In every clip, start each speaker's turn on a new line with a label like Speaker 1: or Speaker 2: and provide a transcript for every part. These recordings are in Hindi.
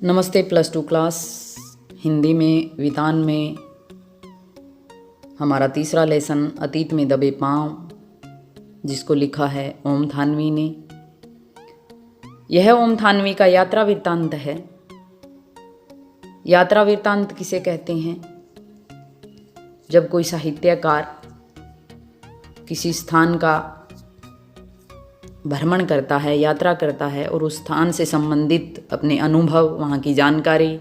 Speaker 1: नमस्ते प्लस 2 क्लास हिंदी में विधान में हमारा तीसरा लेसन अतीत में दबे पाँव, जिसको लिखा है ओम थानवी ने। यह ओम थानवी का यात्रा वृत्तांत है। यात्रा वृत्तांत किसे कहते हैं? जब कोई साहित्यकार किसी स्थान का भ्रमण करता है, यात्रा करता है और उस स्थान से संबंधित अपने अनुभव, वहाँ की जानकारी,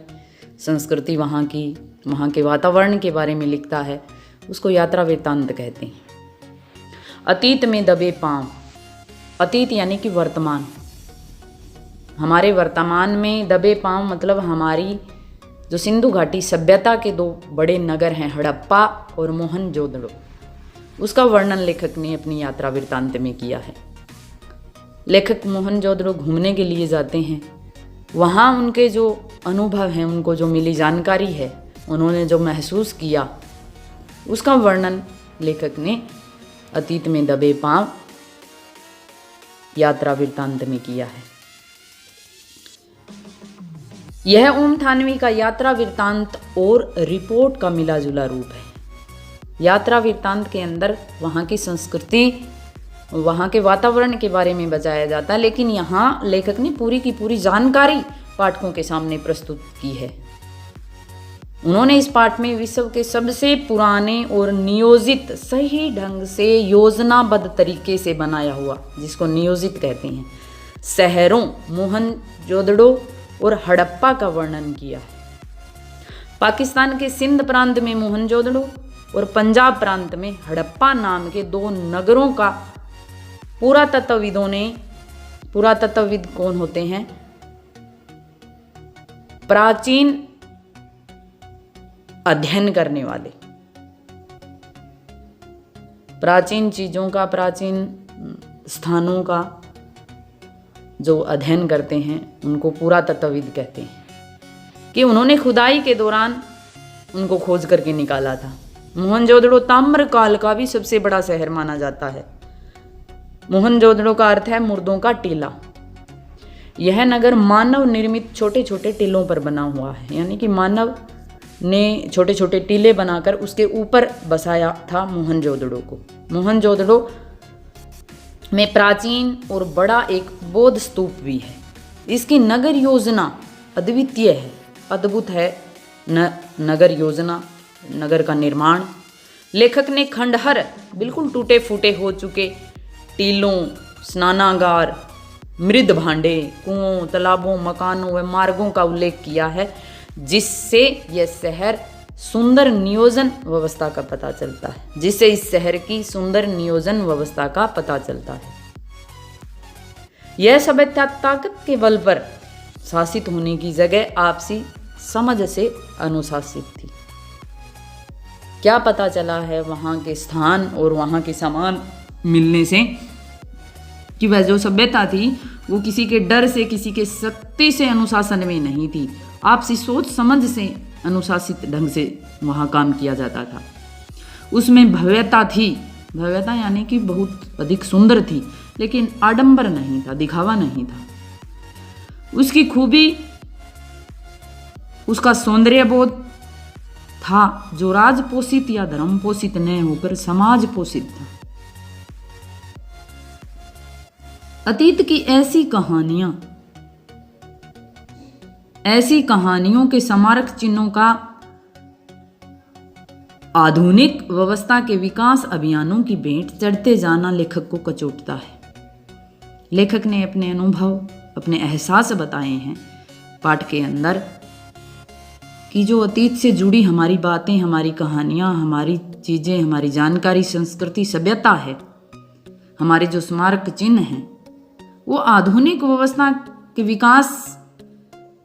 Speaker 1: संस्कृति, वहाँ के वातावरण के बारे में लिखता है, उसको यात्रा वृत्तांत कहते हैं। अतीत में दबे पाँव, अतीत यानी कि वर्तमान। हमारे वर्तमान में दबे पाँव मतलब हमारी जो सिंधु घाटी सभ्यता के दो बड़े नगर हैं, हड़प्पा और मोहनजोदड़ो, उसका वर्णन लेखक ने अपनी यात्रा वृत्तांत में किया है। लेखक मोहनजोदड़ो घूमने के लिए जाते हैं, वहाँ उनके जो अनुभव हैं, उनको जो मिली जानकारी है, उन्होंने जो महसूस किया, उसका वर्णन लेखक ने अतीत में दबे पाँव यात्रा वृत्तांत में किया है। यह ओम थानवी का यात्रा वृत्तांत और रिपोर्ट का मिला जुला रूप है। यात्रा वृत्तांत के अंदर वहाँ की संस्कृति, वहाँ के वातावरण के बारे में बताया जाता है, लेकिन यहाँ लेखक ने पूरी की पूरी जानकारी पाठकों के सामने प्रस्तुत की है। उन्होंने इस पाठ में विश्व के सबसे पुराने और नियोजित, सही ढंग से योजनाबद्ध तरीके से बनाया हुआ, जिसको नियोजित कहते हैं, शहरों मोहनजोदड़ो और हड़प्पा का वर्णन किया है। पाकिस्तान के सिंध प्रांत में मोहनजोदड़ो और पंजाब प्रांत में हड़प्पा नाम के दो नगरों का पुरातत्वविद कौन होते हैं? प्राचीन अध्ययन करने वाले, प्राचीन चीजों का, प्राचीन स्थानों का जो अध्ययन करते हैं, उनको पुरातत्वविद कहते हैं, कि उन्होंने खुदाई के दौरान उनको खोज करके निकाला था। मोहनजोदड़ो ताम्रकाल का भी सबसे बड़ा शहर माना जाता है। मोहनजोदड़ो का अर्थ है मुर्दों का टीला। यह नगर मानव निर्मित छोटे छोटे टीलों पर बना हुआ है, यानी कि मानव ने छोटे छोटे टीले बनाकर उसके ऊपर बसाया था मोहनजोदड़ो को। मोहनजोदड़ो में प्राचीन और बड़ा एक बौद्ध स्तूप भी है। इसकी नगर योजना अद्वितीय है, अद्भुत है। नगर योजना, नगर का निर्माण लेखक ने खंडहर, बिल्कुल टूटे फूटे हो चुके टीलों, स्नानागार, मृद भांडे, कुओं, तालाबों, मकानों व मार्गों का उल्लेख किया है, जिससे यह शहर सुंदर नियोजन व्यवस्था का पता चलता है, जिससे इस शहर की सुंदर नियोजन व्यवस्था का पता चलता है। यह सभ्यता ताकत के बल पर शासित होने की जगह आपसी समझ से अनुशासित थी। क्या पता चला है वहाँ के स्थान और वहाँ के सामान मिलने से कि वह जो सभ्यता थी वो किसी के डर से, किसी के शक्ति से अनुशासन में नहीं थी, आपसी सोच समझ से अनुशासित ढंग से वहाँ काम किया जाता था। उसमें भव्यता थी, भव्यता यानी कि बहुत अधिक सुंदर थी, लेकिन आडंबर नहीं था, दिखावा नहीं था। उसकी खूबी, उसका सौंदर्य बोध था जो राज पोषित या धर्म पोषित न होकर समाज पोषित था। अतीत की ऐसी कहानियों के स्मारक चिन्हों का आधुनिक व्यवस्था के विकास अभियानों की भेंट चढ़ते जाना लेखक को कचोटता है। लेखक ने अपने अनुभव, अपने एहसास बताए हैं पाठ के अंदर, कि जो अतीत से जुड़ी हमारी बातें, हमारी कहानियाँ, हमारी चीज़ें, हमारी जानकारी, संस्कृति, सभ्यता है, हमारे जो स्मारक चिन्ह हैं, वो आधुनिक व्यवस्था के विकास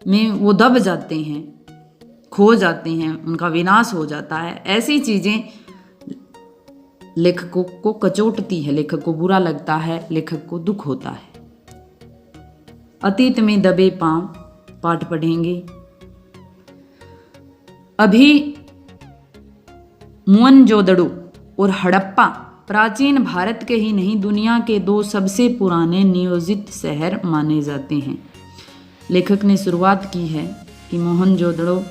Speaker 1: में वो दब जाते हैं, खो जाते हैं, उनका विनाश हो जाता है। ऐसी चीज़ें लेखकों को कचोटती है, लेखक को बुरा लगता है, लेखक को दुख होता है। अतीत में दबे पांव पाठ पढ़ेंगे। अभी मोहनजोदड़ो और हड़प्पा प्राचीन भारत के ही नहीं, दुनिया के दो सबसे पुराने नियोजित शहर माने जाते हैं। लेखक ने शुरुआत की है कि मोहनजोदड़ो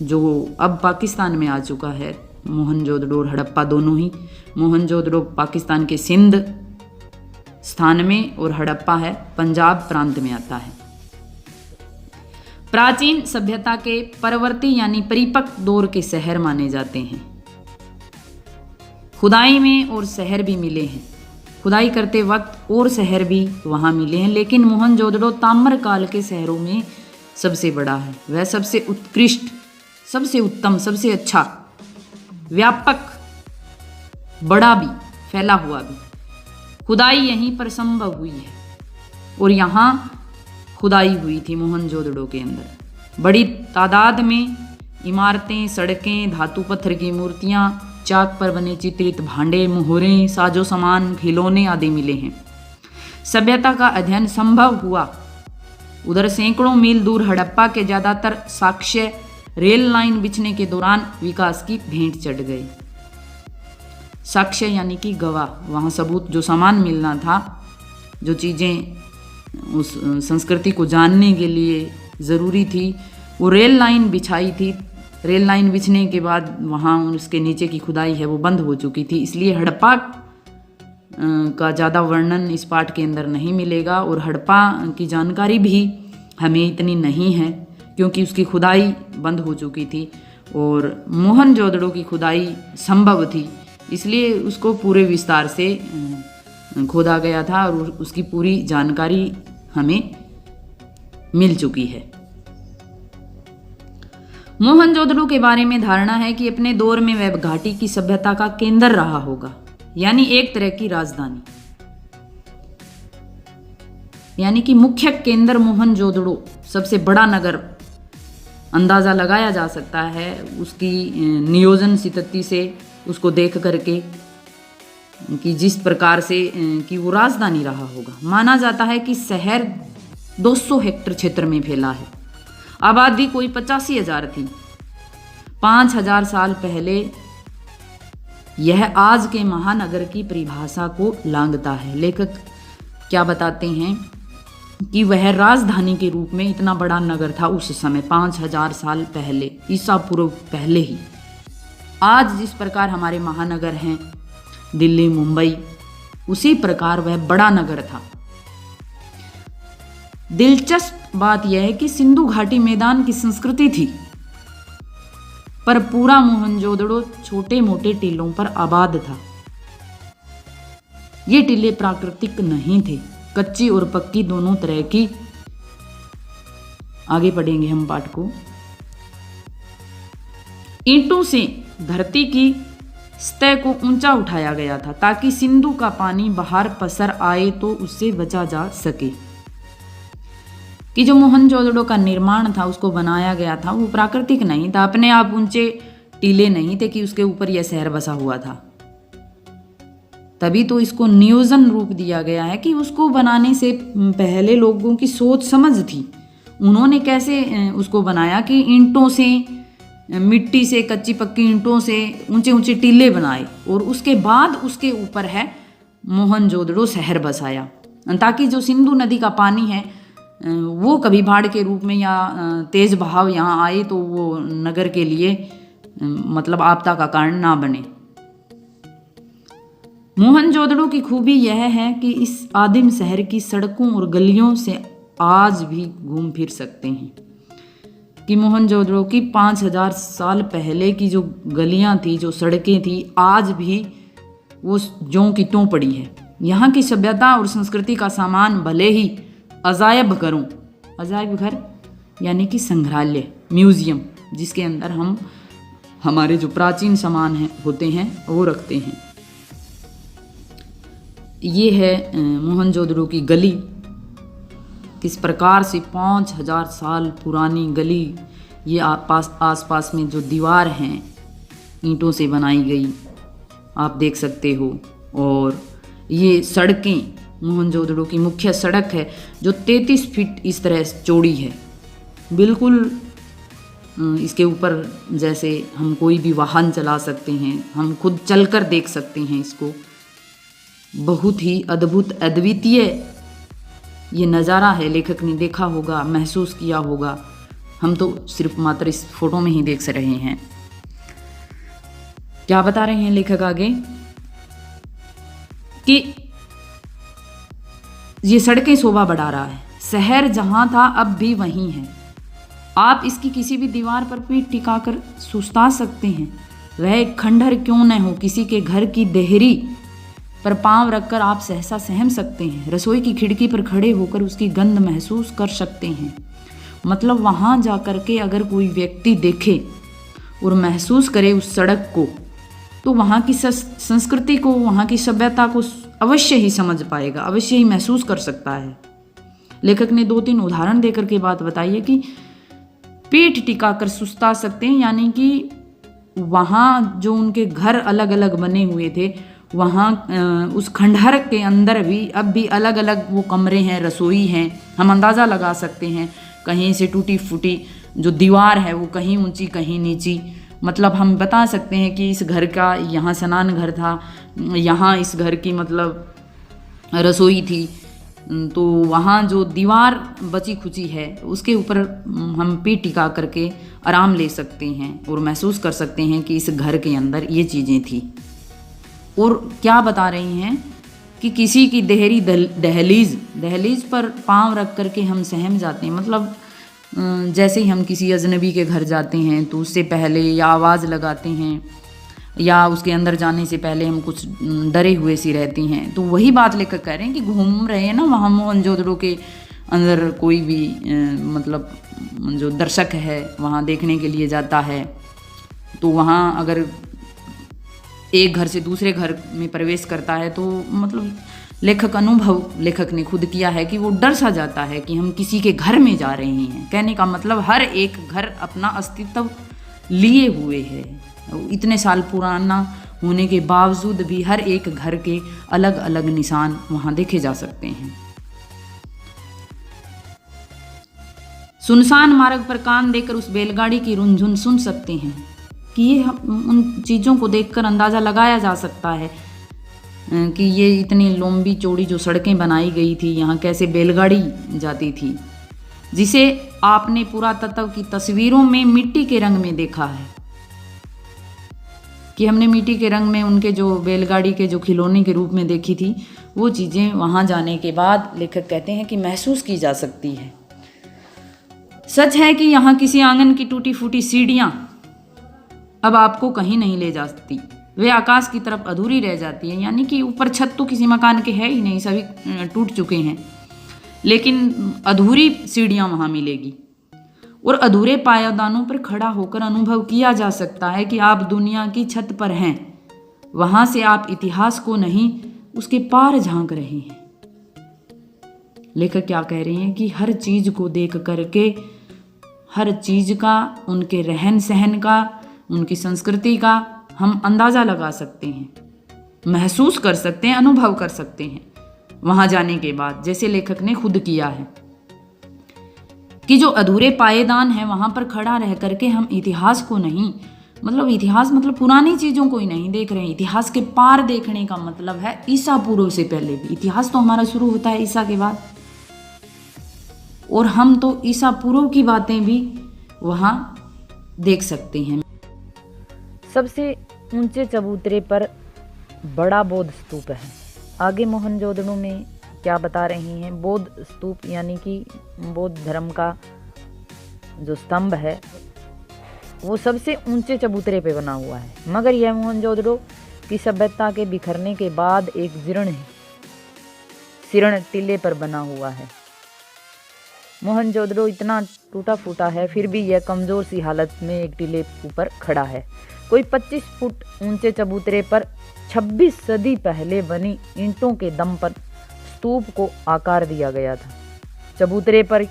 Speaker 1: जो अब पाकिस्तान में आ चुका है, मोहनजोदड़ो और हड़प्पा दोनों ही, मोहनजोदड़ो पाकिस्तान के सिंध स्थान में और हड़प्पा है पंजाब प्रांत में आता है। प्राचीन सभ्यता के परवर्ती यानी परिपक्व दौर के शहर माने जाते हैं। खुदाई में और शहर भी मिले हैं, खुदाई करते वक्त और शहर भी वहाँ मिले हैं, लेकिन मोहनजोदड़ो ताम्र काल के शहरों में सबसे बड़ा है। वह सबसे उत्कृष्ट, सबसे उत्तम, सबसे अच्छा, व्यापक, बड़ा भी, फैला हुआ भी। खुदाई यहीं पर संभव हुई है और यहाँ खुदाई हुई थी मोहनजोदड़ो के अंदर। बड़ी तादाद में इमारतें, सड़कें, धातु पत्थर की मूर्तियाँ, चाक पर बने चित्रित भांडे, मोहरें, साजो सामान, खिलौने आदि मिले हैं। सभ्यता का अध्ययन संभव हुआ। उधर सैकड़ों मील दूर हड़प्पा के ज़्यादातर साक्ष्य रेल लाइन बिछने के दौरान विकास की भेंट चढ़ गए। साक्ष्य यानी कि गवाह, वहाँ सबूत, जो सामान मिलना था, जो चीज़ें उस संस्कृति को जानने के लिए ज़रूरी थी, वो रेल लाइन बिछाई थी। रेल लाइन बिछने के बाद वहाँ उसके नीचे की खुदाई है वो बंद हो चुकी थी, इसलिए हड़प्पा का ज़्यादा वर्णन इस पाठ के अंदर नहीं मिलेगा और हड़प्पा की जानकारी भी हमें इतनी नहीं है क्योंकि उसकी खुदाई बंद हो चुकी थी और मोहनजोदड़ो की खुदाई संभव थी, इसलिए उसको पूरे विस्तार से खोदा गया था और उसकी पूरी जानकारी हमें मिल चुकी है। मोहनजोदड़ो के बारे में धारणा है कि अपने दौर में वह घाटी की सभ्यता का केंद्र रहा होगा, यानी एक तरह की राजधानी, यानी कि मुख्य केंद्र मोहनजोदड़ो, सबसे बड़ा नगर अंदाज़ा लगाया जा सकता है उसकी नियोजन स्थिति से, उसको देख करके कि जिस प्रकार से कि वो राजधानी रहा होगा। माना जाता है कि शहर 200 हेक्टेयर क्षेत्र में फैला है। आबादी कोई 85,000 थी। 5,000 साल पहले यह आज के महानगर की परिभाषा को लांघता है। लेखक क्या बताते हैं कि वह राजधानी के रूप में इतना बड़ा नगर था उस समय, 5,000 साल पहले, ईसा पूर्व पहले ही। आज जिस प्रकार हमारे महानगर हैं दिल्ली, मुंबई, उसी प्रकार वह बड़ा नगर था। दिलचस्प बात यह है कि सिंधु घाटी मैदान की संस्कृति थी, पर पूरा मोहनजोदड़ो छोटे मोटे टीलों पर आबाद था। ये टीले प्राकृतिक नहीं थे, कच्ची और पक्की दोनों तरह की। आगे पढ़ेंगे हम पाठ को। ईंटों से धरती की सतह को ऊंचा उठाया गया था ताकि सिंधु का पानी बाहर पसर आए तो उससे बचा जा सके। कि जो मोहनजोदड़ो का निर्माण था, उसको बनाया गया था, वो प्राकृतिक नहीं था, अपने आप ऊंचे टीले नहीं थे कि उसके ऊपर यह शहर बसा हुआ था। तभी तो इसको नियोजन रूप दिया गया है कि उसको बनाने से पहले लोगों की सोच समझ थी। उन्होंने कैसे उसको बनाया कि ईंटों से, मिट्टी से, कच्ची पक्की ईंटों से ऊंचे ऊंचे टीले बनाए और उसके बाद उसके ऊपर है मोहनजोदड़ो शहर बसाया, ताकि जो सिंधु नदी का पानी है वो कभी बाढ़ के रूप में या तेज बहाव यहाँ आए तो वो नगर के लिए मतलब आपदा का कारण ना बने। मोहनजोदड़ो की खूबी यह है कि इस आदिम शहर की सड़कों और गलियों से आज भी घूम फिर सकते हैं। कि मोहनजोदड़ो की 5,000 साल पहले की जो गलियां थी, जो सड़कें थी, आज भी वो ज्यों की त्यों पड़ी है। यहाँ की सभ्यता और संस्कृति का सामान भले ही अजायब घरों, अजायब घर यानी कि संग्रहालय, म्यूजियम, जिसके अंदर हम हमारे जो प्राचीन सामान होते हैं वो रखते हैं। ये है मोहनजोदड़ो की गली, किस प्रकार से 5,000 साल पुरानी गली। ये आसपास में जो दीवार हैं ईंटों से बनाई गई, आप देख सकते हो। और ये सड़कें, मोहनजोदड़ो की मुख्य सड़क है जो 33 फीट इस तरह चौड़ी है। बिल्कुल इसके ऊपर जैसे हम कोई भी वाहन चला सकते हैं, हम खुद चलकर देख सकते हैं इसको। बहुत ही अद्भुत, अद्वितीय ये नज़ारा है। लेखक ने देखा होगा, महसूस किया होगा हम तो सिर्फ मात्र इस फोटो में ही देख से रहे हैं। क्या बता रहे हैं लेखक आगे कि ये सड़कें शोभा बढ़ा रहा है, शहर जहां था अब भी वहीं है। आप इसकी किसी भी दीवार पर पीठ टिकाकर सुस्ता सकते हैं, वह एक खंडहर क्यों न हो। किसी के घर की देहरी पर पांव रखकर आप सहसा सहम सकते हैं, रसोई की खिड़की पर खड़े होकर उसकी गंध महसूस कर सकते हैं। मतलब वहां जाकर के अगर कोई व्यक्ति देखे और महसूस करे उस सड़क को, तो वहाँ की संस्कृति को, वहाँ की सभ्यता को अवश्य ही समझ पाएगा, अवश्य ही महसूस कर सकता है। लेखक ने 2-3 उदाहरण देकर के बात बताई है कि पीठ टिकाकर सुस्ता सकते हैं, यानी कि वहाँ जो उनके घर अलग अलग बने हुए थे, वहाँ उस खंडहर के अंदर भी अब भी अलग अलग वो कमरे हैं, रसोई हैं। हम अंदाज़ा लगा सकते हैं, कहीं से टूटी फूटी जो दीवार है वो कहीं ऊंची कहीं नीची। मतलब हम बता सकते हैं कि इस घर का यहाँ स्नान घर था, यहाँ इस घर की मतलब रसोई थी, तो वहाँ जो दीवार बची खुची है उसके ऊपर हम पीठ टिका करके आराम ले सकते हैं और महसूस कर सकते हैं कि इस घर के अंदर ये चीज़ें थी। और क्या बता रही हैं कि किसी की देहरी दहलीज पर पांव रख करके हम सहम जाते हैं। मतलब जैसे ही हम किसी अजनबी के घर जाते हैं तो उससे पहले या आवाज़ लगाते हैं या उसके अंदर जाने से पहले हम कुछ डरे हुए सी रहती हैं। तो वही बात लेकर कह रहे हैं कि घूम रहे हैं ना वहाँ मोहनजोदड़ो के अंदर, कोई भी मतलब जो दर्शक है वहाँ देखने के लिए जाता है, तो वहाँ अगर एक घर से दूसरे घर में प्रवेश करता है तो मतलब लेखक ने खुद किया है कि वो डर सा जाता है कि हम किसी के घर में जा रहे हैं। कहने का मतलब हर एक घर अपना अस्तित्व लिए हुए है, इतने साल पुराना होने के बावजूद भी हर एक घर के अलग अलग निशान वहां देखे जा सकते हैं। सुनसान मार्ग पर कान देकर उस बैलगाड़ी की रुनझुन सुन सकते हैं कि ये उन चीज़ों को देखकर अंदाज़ा लगाया जा सकता है कि ये इतनी लंबी चौड़ी जो सड़कें बनाई गई थी, यहाँ कैसे बैलगाड़ी जाती थी, जिसे आपने पुरातत्व की तस्वीरों में मिट्टी के रंग में देखा है कि हमने मिट्टी के रंग में उनके जो बैलगाड़ी के जो खिलौने के रूप में देखी थी, वो चीज़ें वहाँ जाने के बाद लेखक कहते हैं कि महसूस की जा सकती है। सच है कि यहाँ किसी आंगन की टूटी फूटी सीढ़ियाँ अब आपको कहीं नहीं ले जा सकती, वे आकाश की तरफ अधूरी रह जाती है। यानी कि ऊपर छत तो किसी मकान के है ही नहीं, सभी टूट चुके हैं, लेकिन अधूरी सीढ़ियाँ वहाँ मिलेगी। और अधूरे पायदानों पर खड़ा होकर अनुभव किया जा सकता है कि आप दुनिया की छत पर हैं, वहाँ से आप इतिहास को नहीं उसके पार झांक रहे हैं। लेखक क्या कह रहे हैं कि हर चीज़ को देख करके, हर चीज़ का, उनके रहन सहन का, उनकी संस्कृति का हम अंदाज़ा लगा सकते हैं, महसूस कर सकते हैं, अनुभव कर सकते हैं वहाँ जाने के बाद, जैसे लेखक ने खुद किया है कि जो अधूरे पायदान है वहाँ पर खड़ा रह करके हम इतिहास को नहीं, मतलब इतिहास मतलब पुरानी चीज़ों को ही नहीं देख रहे हैं, इतिहास के पार देखने का मतलब है ईसा पूर्व से पहले भी। इतिहास तो हमारा शुरू होता है ईसा के बाद, और हम तो ईसा पूर्व की बातें भी वहाँ देख सकते हैं।
Speaker 2: सबसे ऊंचे चबूतरे पर बड़ा बौद्ध स्तूप है। आगे मोहनजोदड़ो में क्या बता रही हैं, बौद्ध स्तूप यानी कि बौद्ध धर्म का जो स्तंभ है वो सबसे ऊंचे चबूतरे पे बना हुआ है, मगर यह मोहनजोदड़ो की सभ्यता के बिखरने के बाद एक जीर्ण टीले पर बना हुआ है। मोहनजोदड़ो इतना टूटा फूटा है, फिर भी यह कमज़ोर सी हालत में एक टीले ऊपर खड़ा है। कोई 25 फुट ऊंचे चबूतरे पर 26 सदी पहले बनी ईंटों के दम पर स्तूप को आकार दिया गया था। चबूतरे पर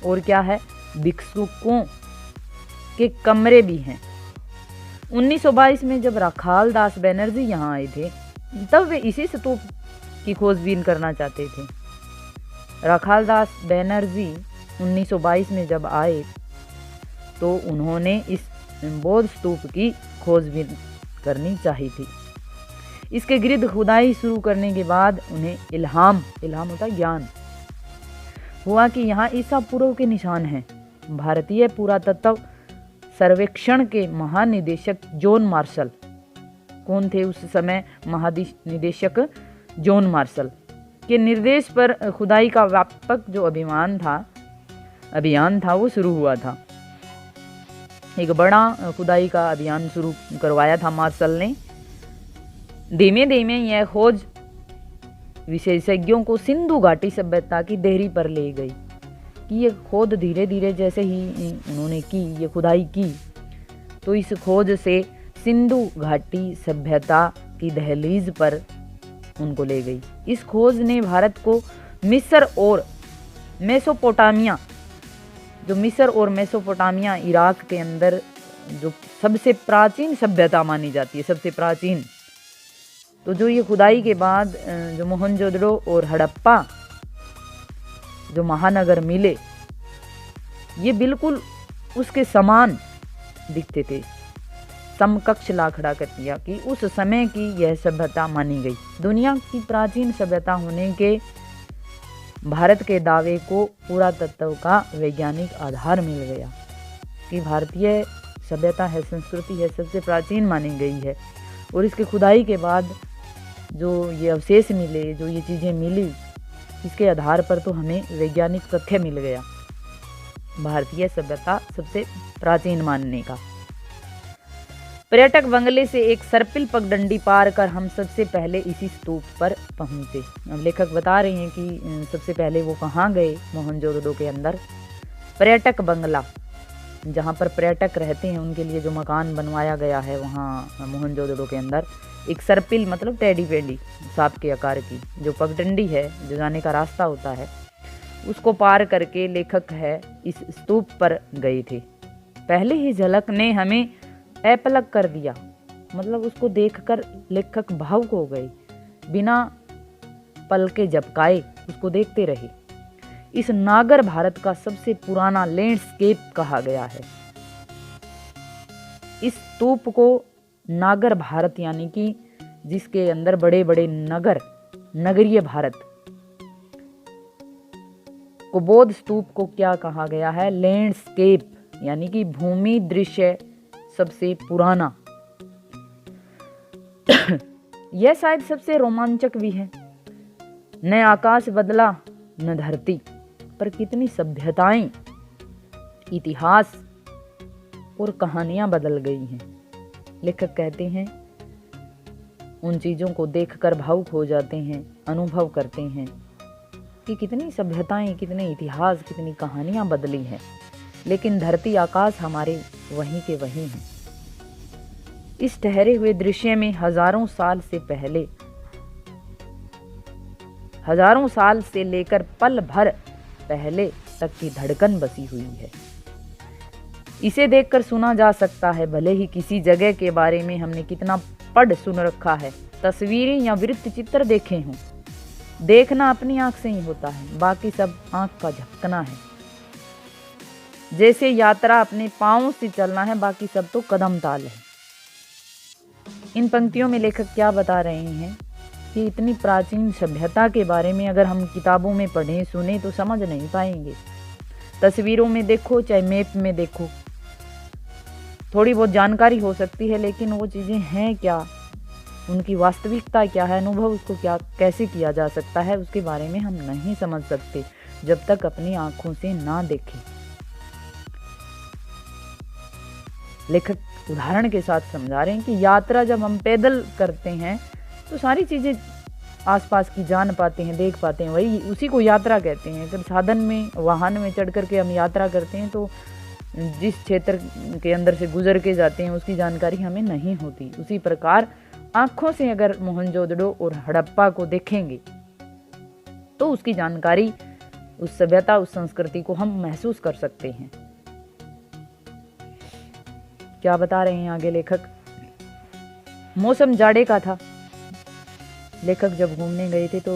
Speaker 2: और क्या है, भिक्षुकों के कमरे भी हैं। 1922 में जब राखाल दास बनर्जी यहाँ आए थे, तब वे इसी स्तूप की खोजबीन करना चाहते थे। राखाल दास बनर्जी 1922 में जब आए तो उन्होंने इस बौद्ध स्तूप की खोजबीन करनी चाहिए थी। इसके गिर्द खुदाई शुरू करने के बाद उन्हें इल्हाम होता ज्ञान हुआ कि यहाँ ईसा पूर्व के निशान हैं। भारतीय पुरातत्व सर्वेक्षण के महानिदेशक जॉन मार्शल, कौन थे उस समय महानिदेशक? जॉन मार्शल के निर्देश पर खुदाई का व्यापक जो अभियान था वो शुरू हुआ था। एक बड़ा खुदाई का अभियान शुरू करवाया था मार्शल ने। धीमे धीमे यह खोज विशेषज्ञों को सिंधु घाटी सभ्यता की देहरी पर ले गई कि ये खोज धीरे धीरे जैसे ही उन्होंने की, ये खुदाई की, तो इस खोज से सिंधु घाटी सभ्यता की दहलीज पर उनको ले गई। इस खोज ने भारत को मिस्र और मेसोपोटामिया, जो मिस्र और मेसोपोटामिया इराक के अंदर जो सबसे प्राचीन सभ्यता मानी जाती है, सबसे प्राचीन, तो जो ये खुदाई के बाद जो मोहनजोदड़ो और हड़प्पा जो महानगर मिले, ये बिल्कुल उसके समान दिखते थे, समकक्ष ला खड़ा कर दिया कि उस समय की यह सभ्यता मानी गई। दुनिया की प्राचीन सभ्यता होने के भारत के दावे को पुरातत्व का वैज्ञानिक आधार मिल गया कि भारतीय सभ्यता है, संस्कृति है, सबसे प्राचीन मानी गई है। और इसके खुदाई के बाद जो ये अवशेष मिले, जो ये चीज़ें मिली, इसके आधार पर तो हमें वैज्ञानिक तथ्य मिल गया भारतीय सभ्यता सबसे प्राचीन मानने का। पर्यटक बंगले से एक सर्पिल पगडंडी पार कर हम सबसे पहले इसी स्तूप पर पहुंचे। अब लेखक बता रहे हैं कि सबसे पहले वो कहाँ गए। मोहनजोदड़ो के अंदर पर्यटक बंगला, जहाँ पर पर्यटक रहते हैं, उनके लिए जो मकान बनवाया गया है वहाँ मोहनजोदड़ो के अंदर एक सर्पिल मतलब टेडी पेडी सांप के आकार की जो पगडंडी है, जो जाने का रास्ता होता है, उसको पार करके लेखक है इस स्तूप पर गए थे। पहले ही झलक ने हमें अपलक कर दिया, मतलब उसको देखकर लेखक भावुक हो गए, बिना पलके झपकाए उसको देखते रहे। इस नागर भारत का सबसे पुराना लैंडस्केप कहा गया है। इस स्तूप को नागर भारत यानी कि जिसके अंदर बड़े बड़े नगर, नगरीय भारत को बौद्ध स्तूप को क्या कहा गया है? लैंडस्केप यानी कि भूमि दृश्य सबसे पुराना। यह शायद सबसे रोमांचक भी है। न आकाश बदला न धरती, पर कितनी सभ्यताएं, इतिहास और कहानियां बदल गई हैं। लेखक कहते हैं उन चीज़ों को देखकर भावुक हो जाते हैं, अनुभव करते हैं कि कितनी सभ्यताएं, कितने इतिहास, कितनी कहानियां बदली हैं, लेकिन धरती आकाश हमारे वहीं के वहीं हैं। इस ठहरे हुए दृश्य में हजारों साल से लेकर पल भर पहले तक की धड़कन बसी हुई है। इसे देखकर सुना जा सकता है, भले ही किसी जगह के बारे में हमने कितना पढ़ सुन रखा है, तस्वीरें या वृत्त चित्र देखे हों। देखना अपनी आंख से ही होता है, बाकी सब आंख का झपकना है। जैसे यात्रा अपने पांवों से चलना है, बाकी सब तो कदम ताल है। इन पंक्तियों में लेखक क्या बता रहे हैं कि इतनी प्राचीन सभ्यता के बारे में अगर हम किताबों में पढ़ें, सुने तो समझ नहीं पाएंगे। तस्वीरों में देखो चाहे मैप में देखो, थोड़ी बहुत जानकारी हो सकती है, लेकिन वो चीज़ें हैं क्या, उनकी वास्तविकता क्या है, अनुभव उसको क्या कैसे किया जा सकता है, उसके बारे में हम नहीं समझ सकते जब तक अपनी आंखों से ना देखें। लेखक उदाहरण के साथ समझा रहे हैं कि यात्रा जब हम पैदल करते हैं तो सारी चीज़ें आसपास की जान पाते हैं, देख पाते हैं, वही उसी को यात्रा कहते हैं। अगर साधन में, वाहन में चढ़ करके हम यात्रा करते हैं तो जिस क्षेत्र के अंदर से गुजर के जाते हैं उसकी जानकारी हमें नहीं होती। उसी प्रकार आँखों से अगर मोहनजोदड़ो और हड़प्पा को देखेंगे तो उसकी जानकारी, उस सभ्यता, उस संस्कृति को हम महसूस कर सकते हैं। क्या बता रहे हैं आगे लेखक? मौसम जाड़े का था। लेखक जब घूमने गए थे तो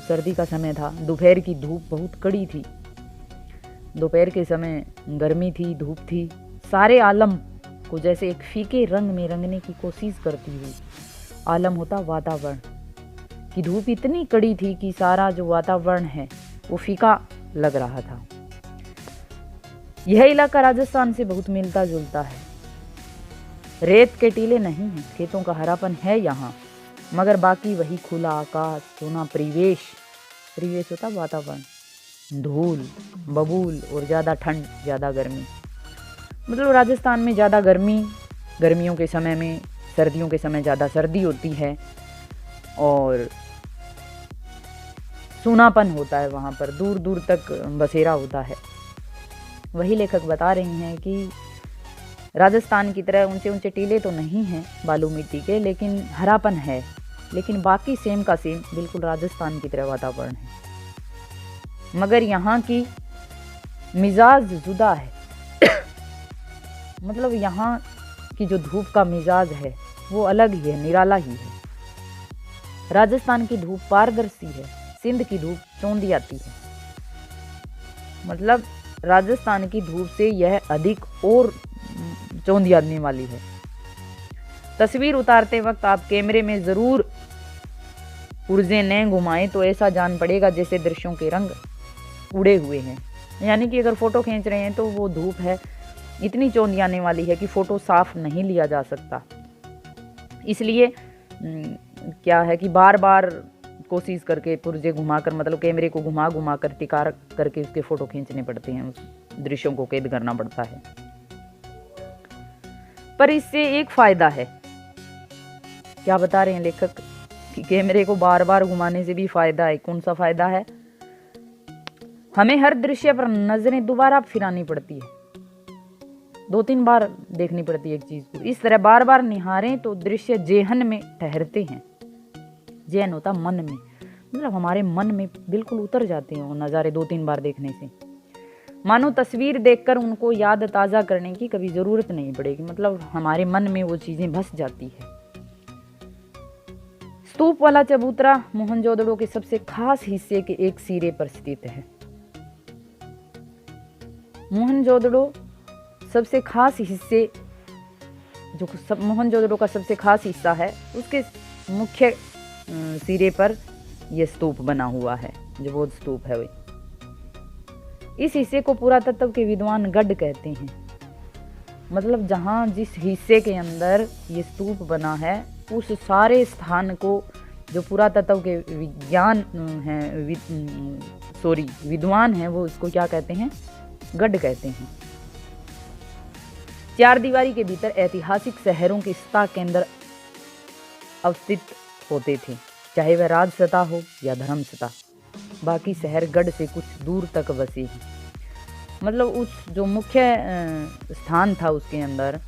Speaker 2: सर्दी का समय था, दोपहर की धूप बहुत कड़ी थी। दोपहर के समय गर्मी थी, धूप थी, सारे आलम को जैसे एक फीके रंग में रंगने की कोशिश करती हुई। आलम होता वातावरण, की धूप इतनी कड़ी थी कि सारा जो वातावरण है वो फीका लग रहा था। यह इलाका राजस्थान से बहुत मिलता जुलता है। रेत के टीले नहीं हैं, खेतों का हरापन है यहाँ, मगर बाकी वही खुला आकाश, सोना परिवेश होता वातावरण, धूल, बबूल और ज़्यादा ठंड, ज़्यादा गर्मी। मतलब राजस्थान में ज़्यादा गर्मी, गर्मियों के समय में, सर्दियों के समय ज़्यादा सर्दी होती है और सूनापन होता है वहाँ पर, दूर दूर तक बसेरा होता है। वही लेखक बता रही हैं कि राजस्थान की तरह ऊंचे ऊंचे टीले तो नहीं हैं बालू मिट्टी के, लेकिन हरापन है, लेकिन बाकी सेम का सेम बिल्कुल राजस्थान की तरह वातावरण है, मगर यहाँ की मिजाज जुदा है। मतलब यहाँ की जो धूप का मिजाज है वो अलग ही है, निराला ही है। राजस्थान की धूप पारदर्शी है, सिंध की धूप चौंधी आती है। मतलब राजस्थान की धूप से यह अधिक और चौंधी आने वाली है। तस्वीर उतारते वक्त आप कैमरे में ज़रूर पुर्जे न घुमाएं तो ऐसा जान पड़ेगा जैसे दृश्यों के रंग उड़े हुए हैं। यानी कि अगर फ़ोटो खींच रहे हैं तो वो धूप है इतनी चौंधी आने वाली है कि फ़ोटो साफ नहीं लिया जा सकता। इसलिए क्या है कि बार बार कोशिश करके पुर्जे घुमाकर, मतलब कैमरे को घुमा कर टिका करके उसके फ़ोटो खींचने पड़ते हैं, उस दृश्यों को कैद करना पड़ता है। पर इससे एक फ़ायदा है, क्या बता रहे हैं लेखक कि कैमरे को बार बार घुमाने से भी फ़ायदा है। कौन सा फ़ायदा है? हमें हर दृश्य पर नज़रें दोबारा फिरानी पड़ती है, 2-3 बार देखनी पड़ती है एक चीज़ को। इस तरह बार बार निहारें तो दृश्य जेहन में ठहरते हैं। जेहन होता मन में, मतलब हमारे मन में बिल्कुल उतर जाते हैं वो नज़ारे 2-3 बार देखने से। मानो तस्वीर देखकर उनको याद ताज़ा करने की कभी ज़रूरत नहीं पड़ेगी, मतलब हमारे मन में वो चीज़ें बस जाती है। स्तूप वाला चबूतरा मोहनजोदड़ो के सबसे खास हिस्से के एक सिरे पर स्थित है। मोहनजोदड़ो सबसे खास हिस्से, जो मोहनजोदड़ो का सबसे खास हिस्सा है, उसके मुख्य सिरे पर यह स्तूप बना हुआ है, जो बौद्ध स्तूप है। वही इस हिस्से को पुरातत्व के विद्वान गढ़ कहते हैं। मतलब जहाँ जिस हिस्से के अंदर ये स्तूप बना है उस सारे स्थान को जो पुरातत्व के विज्ञान हैं, विद्वान हैं, वो इसको क्या कहते हैं? गढ़ कहते हैं। 4 दीवारी के भीतर ऐतिहासिक शहरों के सत्ता केंद्र अवस्थित होते थे, चाहे वह राज सत्ता हो या धर्म सत्ता। बाकी शहर गढ़ से कुछ दूर तक बसे हैं। मतलब उस जो मुख्य स्थान था उसके अंदर,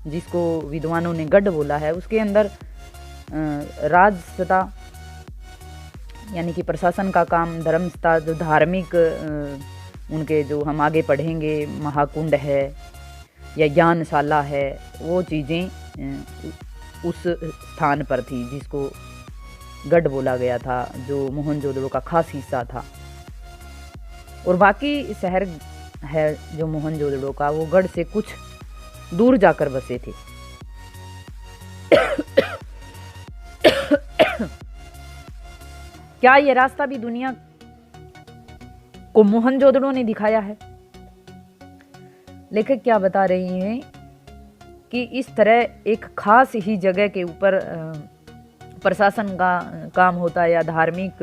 Speaker 2: जिसको विद्वानों ने गढ़ बोला है, उसके अंदर राज सत्ता यानी कि प्रशासन का काम, धर्म सत्ता जो धार्मिक उनके जो हम आगे पढ़ेंगे महाकुंड है या ज्ञानशाला है, वो चीज़ें उस स्थान पर थी जिसको गढ़ बोला गया था, जो मोहनजोदड़ो का खास हिस्सा था। और बाकी शहर है जो मोहनजोदड़ो का, वो गढ़ से कुछ दूर जाकर बसे थे। क्या ये रास्ता भी दुनिया को मोहनजोदड़ो ने दिखाया है? लेखक क्या बता रही हैं कि इस तरह एक खास ही जगह के ऊपर प्रशासन का काम होता है या धार्मिक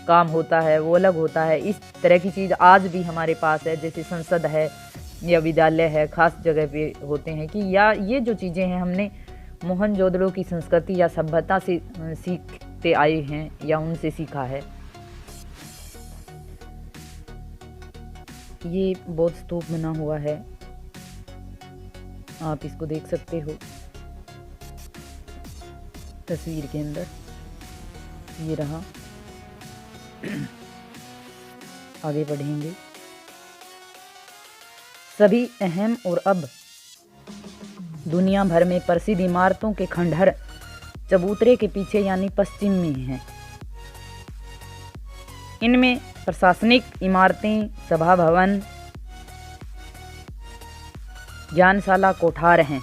Speaker 2: काम होता है, वो अलग होता है। इस तरह की चीज़ आज भी हमारे पास है, जैसे संसद है या विद्यालय है, खास जगह पे होते हैं कि या ये जो चीज़ें हैं हमने मोहनजोदड़ो की संस्कृति या सभ्यता से सीखते आए हैं या उनसे सीखा है। ये बौद्ध स्तूप बना हुआ है, आप इसको देख सकते हो तस्वीर के अंदर। ये रहा, आगे बढ़ेंगे। सभी अहम और अब दुनिया भर में प्रसिद्ध इमारतों के खंडहर चबूतरे के पीछे यानी पश्चिम में हैं। इनमें प्रशासनिक इमारतें, सभा भवन, ज्ञानशाला, कोठार हैं।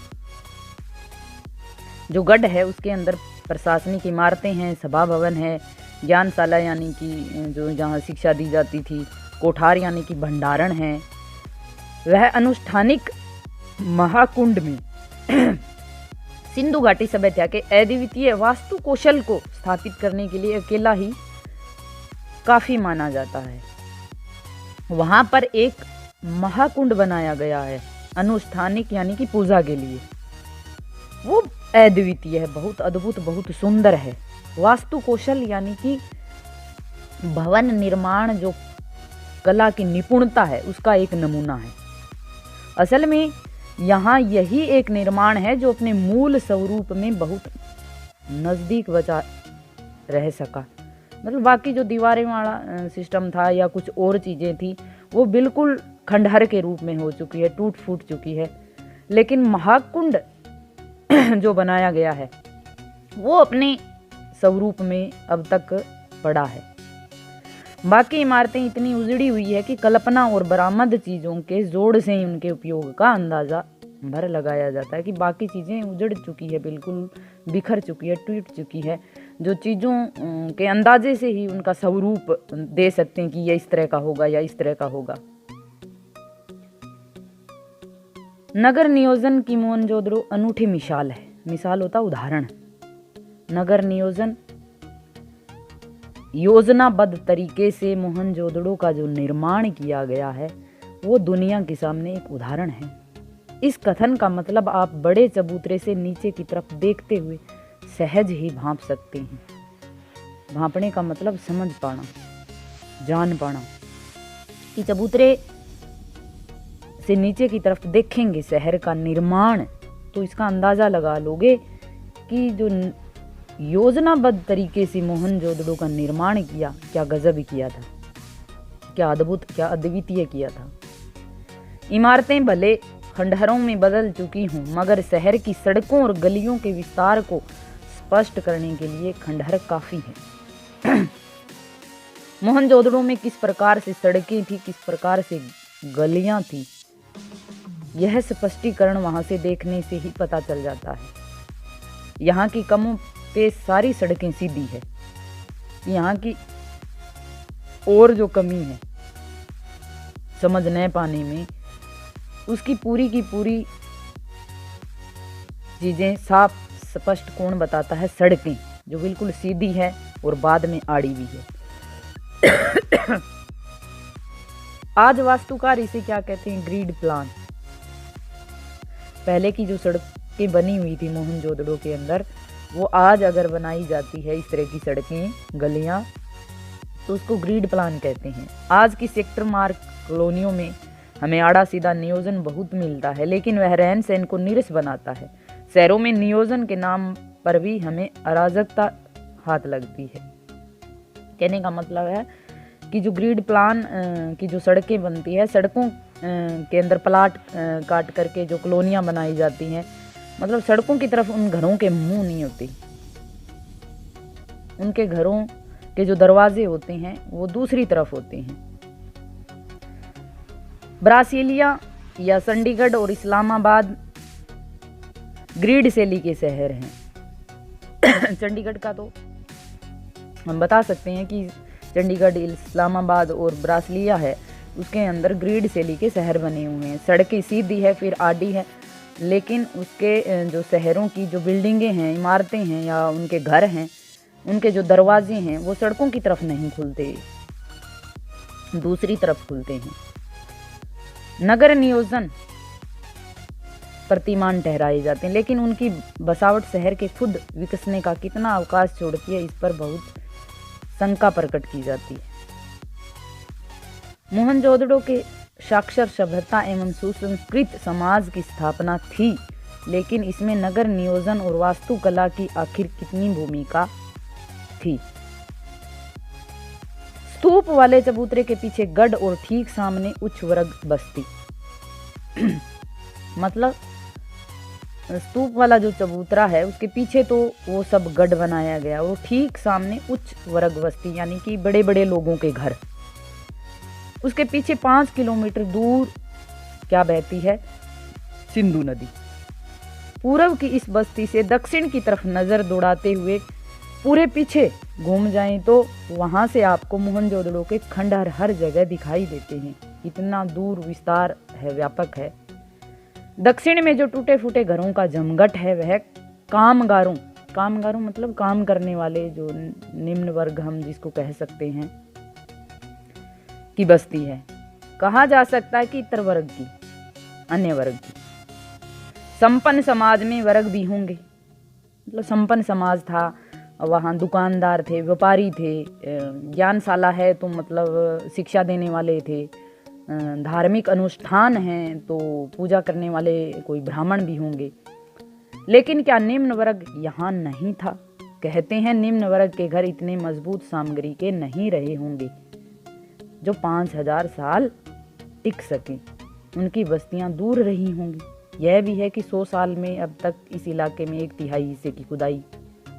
Speaker 2: जो गढ़ है उसके अंदर प्रशासनिक इमारतें हैं, सभा भवन है, ज्ञानशाला यानी कि जो जहाँ शिक्षा दी जाती थी, कोठार यानी कि भंडारण है, वह अनुष्ठानिक महाकुंड में सिंधु घाटी सभ्यता के अद्वितीय वास्तु कौशल को स्थापित करने के लिए अकेला ही काफी माना जाता है। वहां पर एक महाकुंड बनाया गया है अनुष्ठानिक यानी कि पूजा के लिए। वो अद्वितीय है, बहुत अद्भुत, बहुत सुंदर है। वास्तु कौशल यानी कि भवन निर्माण जो कला की निपुणता है उसका एक नमूना है। असल में यहाँ यही एक निर्माण है जो अपने मूल स्वरूप में बहुत नज़दीक बचा रह सका। मतलब बाकी जो दीवारें वाला सिस्टम था या कुछ और चीज़ें थी वो बिल्कुल खंडहर के रूप में हो चुकी है, टूट फूट चुकी है। लेकिन महाकुंड जो बनाया गया है वो अपने स्वरूप में अब तक पड़ा है। बाकी इमारतें इतनी उजड़ी हुई है कि कल्पना और बरामद चीज़ों के जोड़ से ही उनके उपयोग का अंदाज़ा भर लगाया जाता है कि बाकी चीज़ें उजड़ चुकी है, बिल्कुल बिखर चुकी है, टूट चुकी है। जो चीज़ों के अंदाजे से ही उनका स्वरूप दे सकते हैं कि यह इस तरह का होगा या इस तरह का होगा। नगर नियोजन की मोहनजोदड़ो अनूठी मिसाल है। मिसाल होता उदाहरण। नगर नियोजन योजनाबद्ध तरीके से मोहनजोदड़ो का जो निर्माण किया गया है वो दुनिया के सामने एक उदाहरण है। इस कथन का मतलब आप बड़े चबूतरे से नीचे की तरफ देखते हुए सहज ही भांप सकते हैं। भांपने का मतलब समझ पाना, जान पाना कि चबूतरे से नीचे की तरफ देखेंगे शहर का निर्माण तो इसका अंदाज़ा लगा लोगे कि जो योजनाबद्ध तरीके से मोहनजोदड़ो का निर्माण किया, क्या गजब किया था, क्या अद्भुत, क्या अद्वितीय किया था। इमारतें भले खंडहरों में बदल चुकी हूँ मगर शहर की सड़कों और गलियों के विस्तार को स्पष्ट करने के लिए खंडहर काफ़ी है। मोहनजोदड़ो में किस प्रकार से सड़कें थी, किस प्रकार से गलियाँ थी, यह स्पष्टीकरण वहाँ से देखने से ही पता चल जाता है। यहाँ की कमों पे सारी सड़कें सीधी है। यहाँ की और जो कमी है समझ न पाने में, उसकी पूरी की पूरी चीज़ें साफ स्पष्ट कौन बताता है? सड़कें जो बिल्कुल सीधी है और बाद में आड़ी भी है। आज वास्तुकार इसे क्या कहते हैं? Grid plan. पहले की जो सड़कें बनी हुई थी मोहनजोदड़ो के अंदर, वो आज अगर बनाई जाती है इस तरह की सड़कें, गलियां, तो उसको ग्रिड प्लान कहते हैं। आज की सेक्टर मार्क कॉलोनियों में हमें आड़ा सीधा नियोजन बहुत मिलता है, लेकिन वह रहन सहन को नीरस बनाता है। शहरों में नियोजन के नाम पर भी हमें अराजकता हाथ लगती है। कहने का मतलब है कि जो ग्रिड प्लान की जो सड़कें बनती है, सड़कों के अंदर प्लाट काट करके जो कॉलोनियाँ बनाई जाती हैं, मतलब सड़कों की तरफ उन घरों के मुंह नहीं होते। उनके घरों के जो दरवाजे होते हैं वो दूसरी तरफ होते हैं। ब्रासीलिया या चंडीगढ़ और इस्लामाबाद ग्रिड शैली के शहर हैं। चंडीगढ़ का तो हम बता सकते हैं कि चंडीगढ़, इस्लामाबाद और ब्रासीलिया है, उसके अंदर ग्रिड शैली के शहर बने हुए हैं। सड़कें सीधी है, फिर आड़ी है, लेकिन उसके जो शहरों की जो बिल्डिंगें हैं, इमारतें हैं या उनके घर हैं, उनके जो दरवाजे हैं वो सड़कों की तरफ नहीं खुलते, दूसरी तरफ खुलते हैं। नगर नियोजन प्रतिमान ठहराए जाते हैं, लेकिन उनकी बसावट शहर के खुद विकसने का कितना अवकाश छोड़ती है, इस पर बहुत शंका प्रकट की जाती है। मोहनजोदड़ो के साक्षर सभ्यता एवं सुसंस्कृत समाज की स्थापना थी, लेकिन इसमें नगर नियोजन और वास्तुकला की आखिर कितनी भूमिका थी? स्तूप वाले चबूतरे के पीछे गढ़ और ठीक सामने उच्च वर्ग बस्ती। मतलब स्तूप वाला जो चबूतरा है उसके पीछे तो वो सब गढ़ बनाया गया, और ठीक सामने उच्च वर्ग बस्ती यानी कि बड़े बड़े लोगों के घर। उसके पीछे 5 किलोमीटर दूर क्या बहती है? सिंधु नदी। पूर्व की इस बस्ती से दक्षिण की तरफ नजर दौड़ाते हुए पूरे पीछे घूम जाएं तो वहां से आपको मोहनजोदड़ो के खंडहर हर जगह दिखाई देते हैं। इतना दूर विस्तार है, व्यापक है। दक्षिण में जो टूटे फूटे घरों का जमघट है वह कामगारों मतलब काम करने वाले, जो निम्न वर्ग हम जिसको कह सकते हैं, की बस्ती है। कहा जा सकता है कि इतर वर्ग की, अन्य वर्ग की। संपन्न समाज में वर्ग भी होंगे, मतलब संपन्न समाज था, वहाँ दुकानदार थे, व्यापारी थे, ज्ञानशाला है तो मतलब शिक्षा देने वाले थे, धार्मिक अनुष्ठान हैं तो पूजा करने वाले कोई ब्राह्मण भी होंगे। लेकिन क्या निम्न वर्ग यहाँ नहीं था? कहते हैं निम्न वर्ग के घर इतने मजबूत सामग्री के नहीं रहे होंगे जो 5000 साल टिक सकें। उनकी बस्तियां दूर रही होंगी। यह भी है कि 100 साल में अब तक इस इलाके में 1/3 हिस्से की खुदाई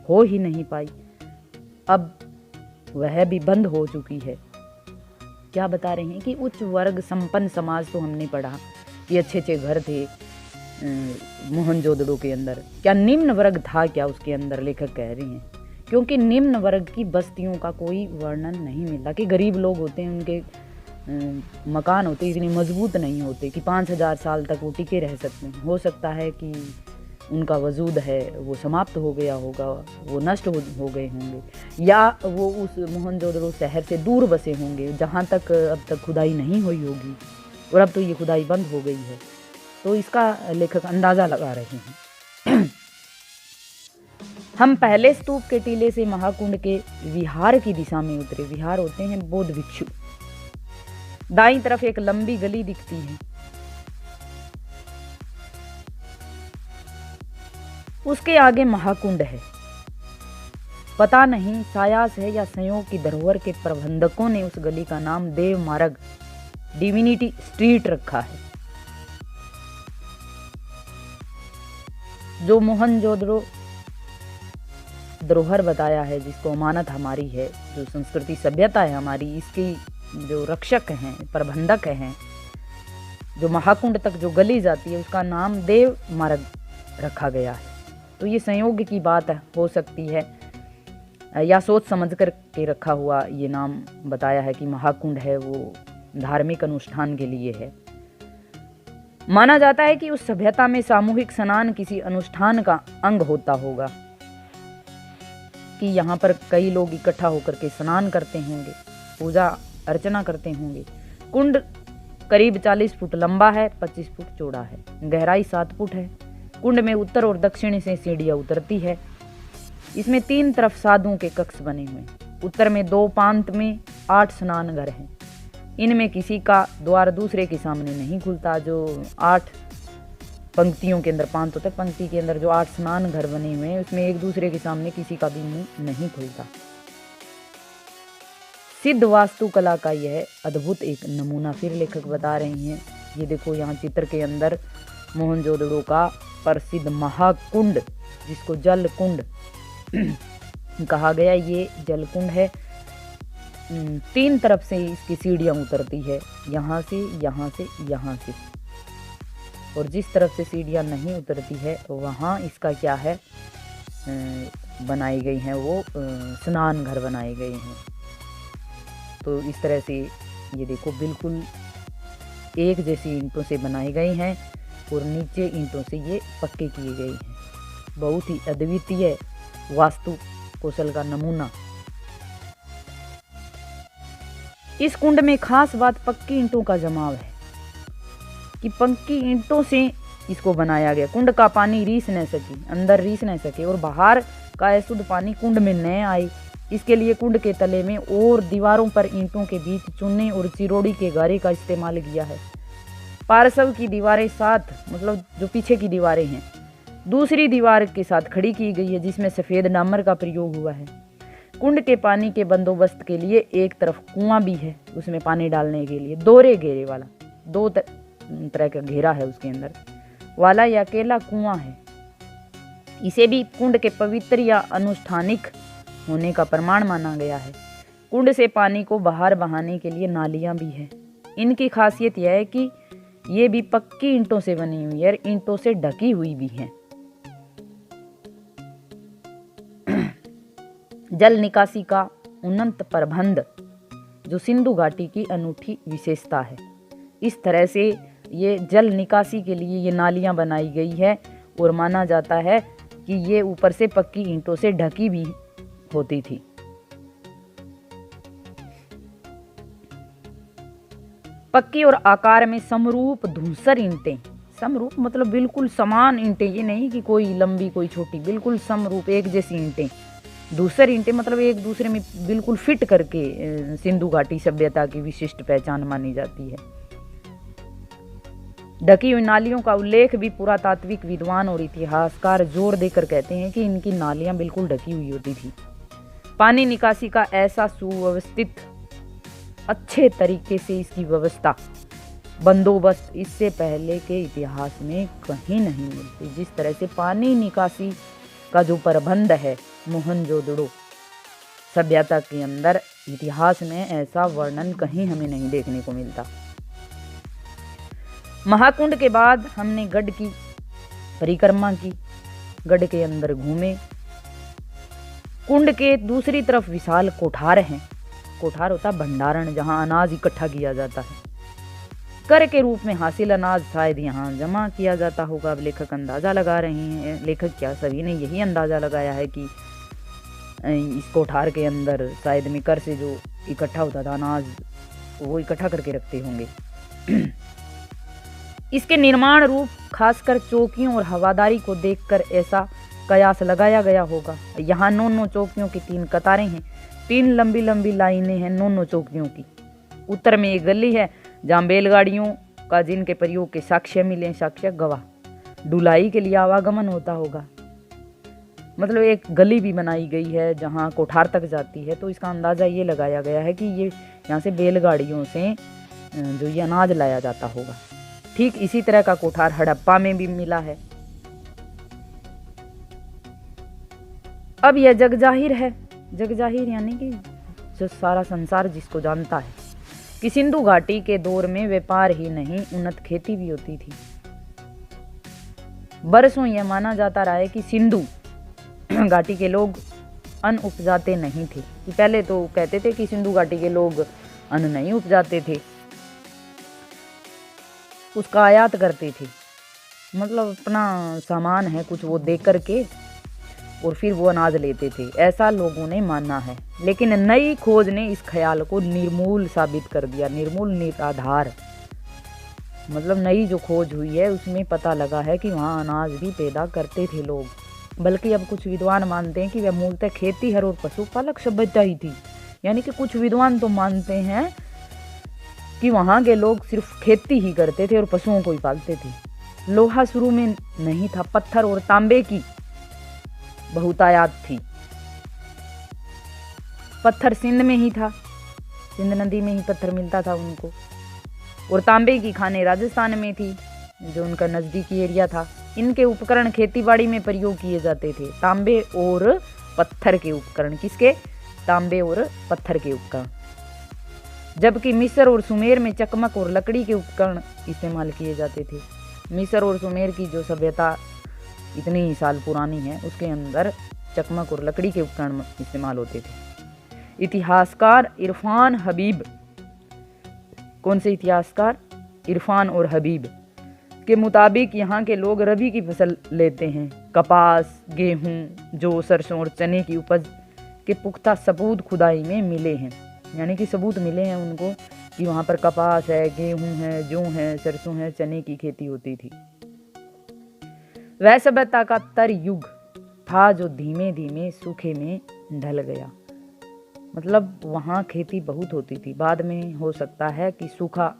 Speaker 2: हो ही नहीं पाई। अब वह भी बंद हो चुकी है। क्या बता रहे हैं कि उच्च वर्ग संपन्न समाज तो हमने पढ़ा कि अच्छे अच्छे घर थे मोहनजोदड़ो के अंदर। क्या निम्न वर्ग था क्या उसके अंदर? लेखक कह रहे हैं क्योंकि निम्न वर्ग की बस्तियों का कोई वर्णन नहीं मिलता। कि गरीब लोग होते हैं, उनके मकान होते इतने मजबूत नहीं होते कि 5000 साल तक वो टिके रह सकते हैं। हो सकता है कि उनका वजूद है वो समाप्त हो गया होगा, वो नष्ट हो गए होंगे, या वो उस मोहनजोदड़ो शहर से दूर बसे होंगे जहाँ तक अब तक खुदाई नहीं हुई होगी, और अब तो ये खुदाई बंद हो गई है। तो इसका लेखक अंदाज़ा लगा रहे हैं। हम पहले स्तूप के टीले से महाकुंड के विहार की दिशा में उतरे। विहार होते हैं बौद्ध भिक्षु। दाईं तरफ एक लंबी गली दिखती है, उसके आगे महाकुंड है। पता नहीं सायास है या संयोग की धरोहर के प्रबंधकों ने उस गली का नाम देव मार्ग, डिविनिटी स्ट्रीट रखा है। जो मोहनजोदड़ो धरोहर बताया है, जिसको अमानत हमारी है, जो संस्कृति सभ्यता है हमारी, इसकी जो रक्षक हैं, प्रबंधक हैं, जो महाकुंड तक जो गली जाती है उसका नाम देव मार्ग रखा गया है। तो ये संयोग की बात हो सकती है या सोच समझ कर के रखा हुआ ये नाम बताया है कि महाकुंड है वो धार्मिक अनुष्ठान के लिए है। माना जाता है कि उस सभ्यता में सामूहिक स्नान किसी अनुष्ठान का अंग होता होगा, कि यहाँ पर कई लोग इकट्ठा होकर के स्नान करते होंगे, पूजा अर्चना करते होंगे। कुंड करीब 40 फुट लंबा है, 25 फुट चौड़ा है, गहराई 7 फुट है। कुंड में उत्तर और दक्षिण से सीढ़ियाँ उतरती है। इसमें 3 तरफ साधुओं के कक्ष बने हुए। उत्तर में 2 पांत में 8 स्नान घर हैं। इनमें किसी का द्वार दूसरे के सामने नहीं खुलता। जो 8 पंक्तियों के अंदर पांत होता है, पंक्ति के अंदर जो 8 स्नान घर बने हुए हैं उसमें एक दूसरे के सामने किसी का भी मुंह नहीं खुलता। सिद्ध वास्तुकला का यह अद्भुत एक नमूना फिर लेखक बता रहे हैं। ये देखो यहाँ चित्र के अंदर मोहनजोदड़ो का प्रसिद्ध महाकुंड, जिसको जल कुंड कहा गया, ये जल कुंड है। 3 तरफ से इसकी सीढ़ियाँ उतरती है, यहाँ से, यहाँ से, यहाँ से। और जिस तरफ से सीढ़ियाँ नहीं उतरती है वहाँ इसका क्या है, बनाई गई हैं वो स्नान घर बनाए गए हैं। तो इस तरह से ये देखो बिल्कुल एक जैसी ईंटों से बनाए गए हैं और नीचे ईंटों से ये पक्के किए गए हैं। बहुत ही अद्वितीय वास्तु कौशल का नमूना। इस कुंड में खास बात पक्की ईंटों का जमाव है, कि पक्की ईंटों से इसको बनाया गया। कुंड का पानी रीस न सके, अंदर रीस न सके और बाहर का अशुद्ध पानी कुंड में न आए, इसके लिए कुंड के तले में और दीवारों पर ईंटों के बीच चूने और चिरोड़ी के गारे का इस्तेमाल किया है। पार्श्व की दीवारें साथ, मतलब जो पीछे की दीवारें हैं, दूसरी दीवार के साथ खड़ी की गई है, जिसमें सफ़ेद डामर का प्रयोग हुआ है। कुंड के पानी के बंदोबस्त के लिए एक तरफ कुआं भी है, उसमें पानी डालने के लिए दोहरे घेरे वाला, 2 तरह का घेरा है उसके अंदर वाला, या अकेला कुआं है। इसे भी कुंड के पवित्र या अनुष्ठानिक होने का प्रमाण माना गया है। कुंड से पानी को बाहर बहाने के लिए नालियां भी हैं। इनकी खासियत यह है कि ये भी पक्की ईंटों से बनी हुई है और ईंटों से ढकी हुई भी हैं। जल निकासी का उन्नत प्रबंध जो सिंधु घाटी की अनूठी विशेषता है। इस तरह से ये जल निकासी के लिए ये नालियां बनाई गई है और माना जाता है कि ये ऊपर से पक्की ईंटों से ढकी भी होती थी। पक्की और आकार में समरूप धूसर ईंटें, समरूप मतलब बिल्कुल समान ईंटें, ये नहीं कि कोई लंबी कोई छोटी, बिल्कुल समरूप एक जैसी ईंटें। धूसर ईंटें मतलब एक दूसरे में बिल्कुल फिट करके सिंधु घाटी सभ्यता की विशिष्ट पहचान मानी जाती है। ढकी हुई नालियों का उल्लेख भी पुरातात्विक विद्वान और इतिहासकार जोर देकर कहते हैं कि इनकी नालियां बिल्कुल ढकी हुई होती थी। पानी निकासी का ऐसा सुव्यवस्थित अच्छे तरीके से इसकी व्यवस्था बंदोबस्त इससे पहले के इतिहास में कहीं नहीं मिलती। जिस तरह से पानी निकासी का जो प्रबंध है मोहनजोदड़ो सभ्यता के अंदर, इतिहास में ऐसा वर्णन कहीं हमें नहीं देखने को मिलता। महाकुंड के बाद हमने गढ़ की परिक्रमा की, गढ़ के अंदर घूमे। कुंड के दूसरी तरफ विशाल कोठार हैं। कोठार होता भंडारण, जहां अनाज इकट्ठा किया जाता है। कर के रूप में हासिल अनाज शायद यहाँ जमा किया जाता होगा। अब लेखक अंदाजा लगा रहे हैं, लेखक क्या सभी ने यही अंदाजा लगाया है कि इस कोठार के अंदर शायद में कर से जो इकट्ठा होता था अनाज, वो इकट्ठा करके रखते होंगे। इसके निर्माण रूप खासकर चौकियों और हवादारी को देखकर ऐसा कयास लगाया गया होगा। यहाँ 9 चौकियों की 3 कतारें हैं, 3 लंबी लंबी लाइनें हैं 9 चौकियों की। उत्तर में एक गली है जहाँ बैलगाड़ियों का जिनके प्रयोग के साक्ष्य मिले, साक्ष्य गवाह, ढुलाई के लिए आवागमन होता होगा। मतलब एक गली भी बनाई गई है जहाँ कोठार तक जाती है, तो इसका अंदाजा ये लगाया गया है कि ये यहाँ से बैलगाड़ियों से जो ये अनाज लाया जाता होगा। ठीक इसी तरह का कोठार हड़प्पा में भी मिला है। अब यह जगजाहिर है, जगजाहिर यानी कि जो सारा संसार जिसको जानता है कि सिंधु घाटी के दौर में व्यापार ही नहीं उन्नत खेती भी होती थी। बरसों यह माना जाता रहा है कि सिंधु घाटी के लोग अन्न उपजाते नहीं थे। पहले तो कहते थे कि सिंधु घाटी के लोग अन्न नहीं उपजाते थे, उसका आयात करते थे। मतलब अपना सामान है कुछ वो दे करके और फिर वो अनाज लेते थे, ऐसा लोगों ने माना है। लेकिन नई खोज ने इस ख्याल को निर्मूल साबित कर दिया, निर्मूल निराधार। मतलब नई जो खोज हुई है उसमें पता लगा है कि वहाँ अनाज भी पैदा करते थे लोग। बल्कि अब कुछ विद्वान मानते हैं कि वह मूलतः खेतीहर और पशुपालक सभ्यता ही थी। यानी कि कुछ विद्वान तो मानते हैं कि वहाँ के लोग सिर्फ खेती ही करते थे और पशुओं को ही पालते थे। लोहा शुरू में नहीं था, पत्थर और तांबे की बहुतायात थी। पत्थर सिंध में ही था, सिंध नदी में ही पत्थर मिलता था उनको, और तांबे की खानें राजस्थान में थी जो उनका नज़दीकी एरिया था। इनके उपकरण खेतीबाड़ी में प्रयोग किए जाते थे। तांबे और पत्थर के उपकरण, किसके? तांबे और पत्थर के उपकरण। जबकि मिस्र और सुमेर में चकमक और लकड़ी के उपकरण इस्तेमाल किए जाते थे। मिस्र और सुमेर की जो सभ्यता इतनी ही साल पुरानी है उसके अंदर चकमक और लकड़ी के उपकरण इस्तेमाल होते थे। इतिहासकार इरफान हबीब, कौन से इतिहासकार? इरफान और हबीब के मुताबिक यहाँ के लोग रबी की फसल लेते हैं। कपास, गेहूँ, जौ, सरसों और चने की उपज के पुख्ता सबूत खुदाई में मिले हैं। यानी कि सबूत मिले हैं उनको कि वहाँ पर कपास है, गेहूँ है, जौ है, सरसों है, चने की खेती होती थी। वह सभ्यता का तर युग था जो धीमे धीमे सूखे में ढल गया। मतलब वहाँ खेती बहुत होती थी, बाद में हो सकता है कि सूखा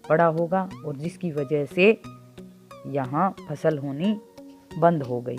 Speaker 2: पड़ा होगा और जिसकी वजह से यहाँ फसल होनी बंद हो गई।